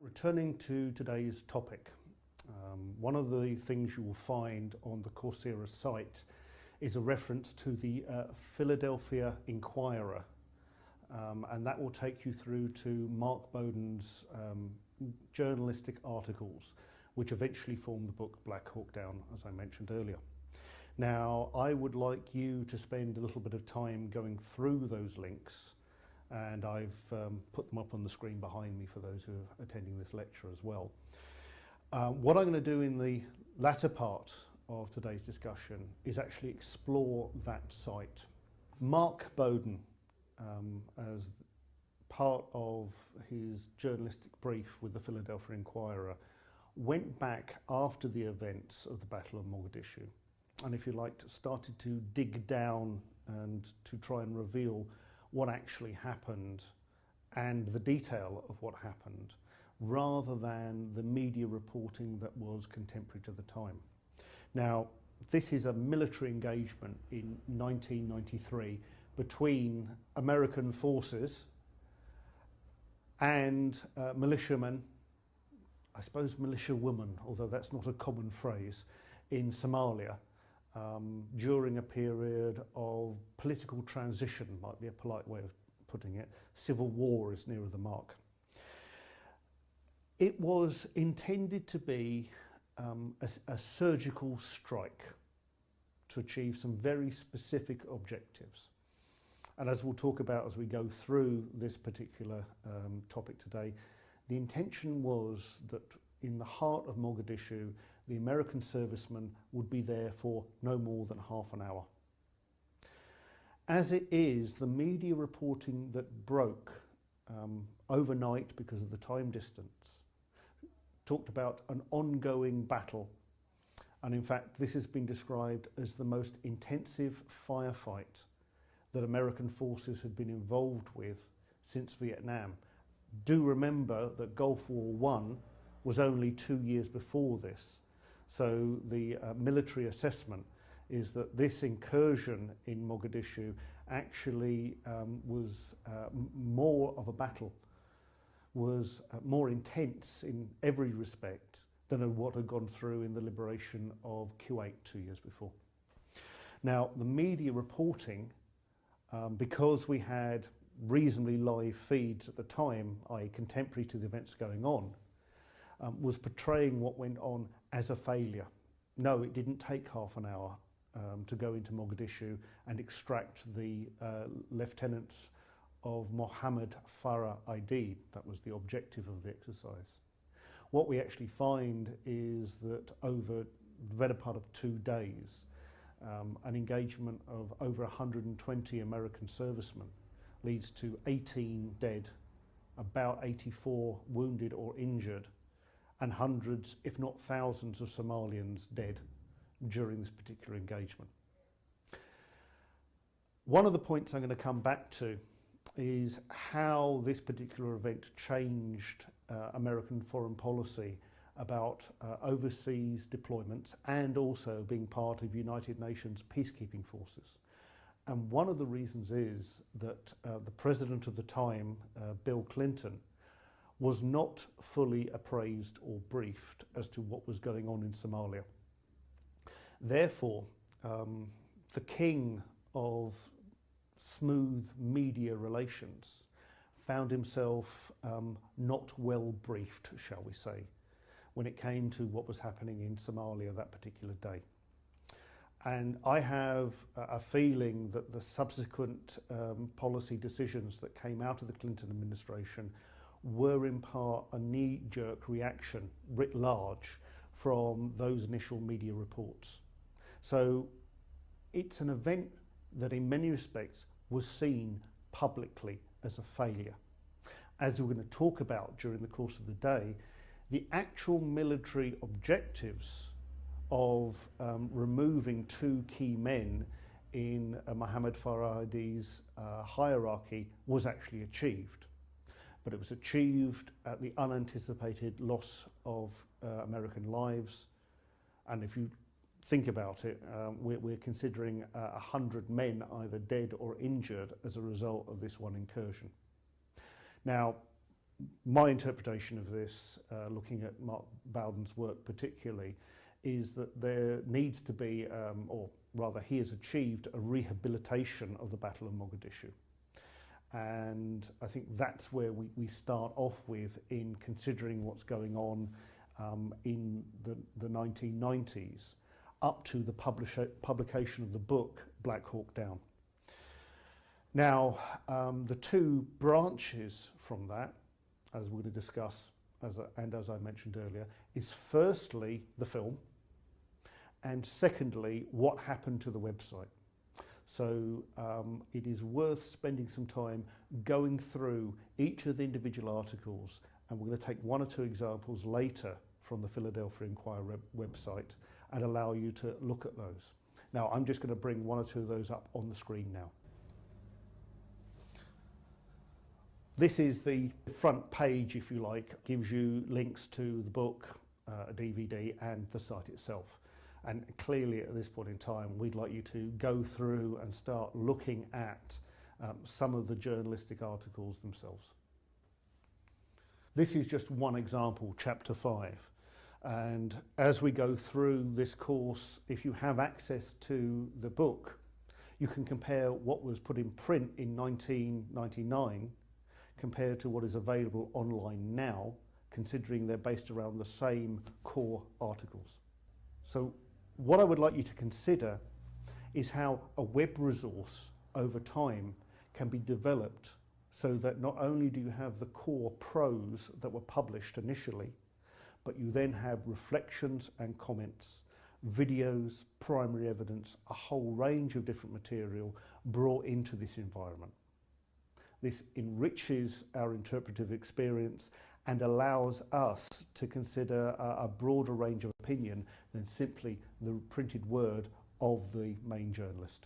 Returning to today's topic, one of the things you will find on the Coursera site is a reference to the Philadelphia Inquirer, and that will take you through to Mark Bowden's journalistic articles, which eventually formed the book Black Hawk Down, as I mentioned earlier. Now, I would like you to spend a little bit of time going through those links, and I've put them up on the screen behind me for those who are attending this lecture as well. What I'm going to do in the latter part of today's discussion is actually explore that site. Mark Bowden, as part of his journalistic brief with the Philadelphia Inquirer, went back after the events of the Battle of Mogadishu, and if you like, started to dig down and to try and reveal what actually happened and the detail of what happened, rather than the media reporting that was contemporary to the time. Now, this is a military engagement in 1993 between American forces and militiamen, I suppose militia women, although that's not a common phrase, in Somalia, during a period of political transition, might be a polite way of putting it. Civil war is nearer the mark. It was intended to be a surgical strike to achieve some very specific objectives. And as we'll talk about as we go through this particular topic today, the intention was that in the heart of Mogadishu, the American servicemen would be there for no more than half an hour. As it is, the media reporting that broke overnight because of the time distance talked about an ongoing battle. And in fact, this has been described as the most intensive firefight that American forces had been involved with since Vietnam. Do remember that Gulf War I was only 2 years before this. So the military assessment is that this incursion in Mogadishu actually was more of a battle, was more intense in every respect than what had gone through in the liberation of Kuwait 2 years before. Now, the media reporting, because we had reasonably live feeds at the time, i.e. contemporary to the events going on, was portraying what went on as a failure. No, it didn't take half an hour to go into Mogadishu and extract the lieutenants of Mohammed Farah Aidid. That was the objective of the exercise. What we actually find is that over the better part of 2 days, an engagement of over 120 American servicemen leads to 18 dead, about 84 wounded or injured, and hundreds, if not thousands, of Somalians dead during this particular engagement. One of the points I'm going to come back to is how this particular event changed American foreign policy about overseas deployments and also being part of United Nations peacekeeping forces. And one of the reasons is that the president of the time, Bill Clinton, was not fully appraised or briefed as to what was going on in Somalia. Therefore, the king of smooth media relations found himself not well briefed, shall we say, when it came to what was happening in Somalia that particular day. And I have a feeling that the subsequent policy decisions that came out of the Clinton administration were in part a knee-jerk reaction, writ large, from those initial media reports. So it's an event that in many respects was seen publicly as a failure. As we're going to talk about during the course of the day, the actual military objectives of removing 2 key men in Mohammed Farah Aidid's hierarchy was actually achieved. But it was achieved at the unanticipated loss of American lives. And if you think about it, we're considering 100 men either dead or injured as a result of this one incursion. Now, my interpretation of this, looking at Mark Bowden's work particularly, is that there needs to be, or rather he has achieved, a rehabilitation of the Battle of Mogadishu. And I think that's where we start off with in considering what's going on in the 1990s up to the publication of the book Black Hawk Down. Now, the two branches from that, as we're going to discuss, as I mentioned earlier, is firstly the film, and secondly, what happened to the website. So it is worth spending some time going through each of the individual articles, and we're going to take one or two examples later from the Philadelphia Inquirer website and allow you to look at those. Now, I'm just going to bring one or two of those up on the screen now. This is the front page, if you like, gives you links to the book, a DVD, and the site itself. And clearly at this point in time, we'd like you to go through and start looking at some of the journalistic articles themselves. This is just one example, chapter 5. And as we go through this course, if you have access to the book, you can compare what was put in print in 1999 compared to what is available online now, considering they're based around the same core articles. So what I would like you to consider is how a web resource over time can be developed so that not only do you have the core prose that were published initially, but you then have reflections and comments, videos, primary evidence, a whole range of different material brought into this environment. This enriches our interpretive experience and allows us to consider a broader range of opinion than simply the printed word of the main journalist.